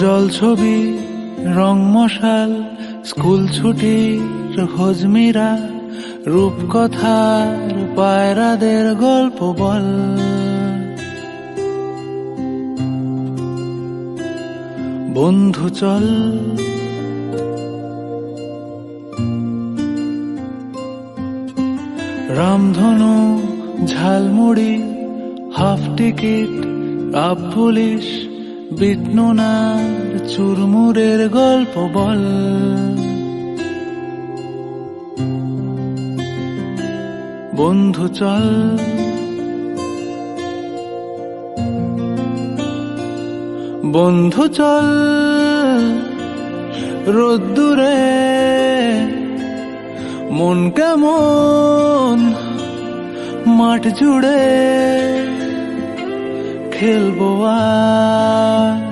জলছবি, রং মশাল, স্কুল ছুটির হজমিরা, রূপকথার পায়রাদের গল্প বল। বন্ধু চল, রামধনু, ঝালমুড়ি, হাফ টিকিট, আপ পুলিশ, বিটনুনার চুরমুরের গল্প বল। বন্ধু চল, বন্ধু চল, রোদ্দুরে মন কেমন মাঠ জুড়ে খেলবো আজ।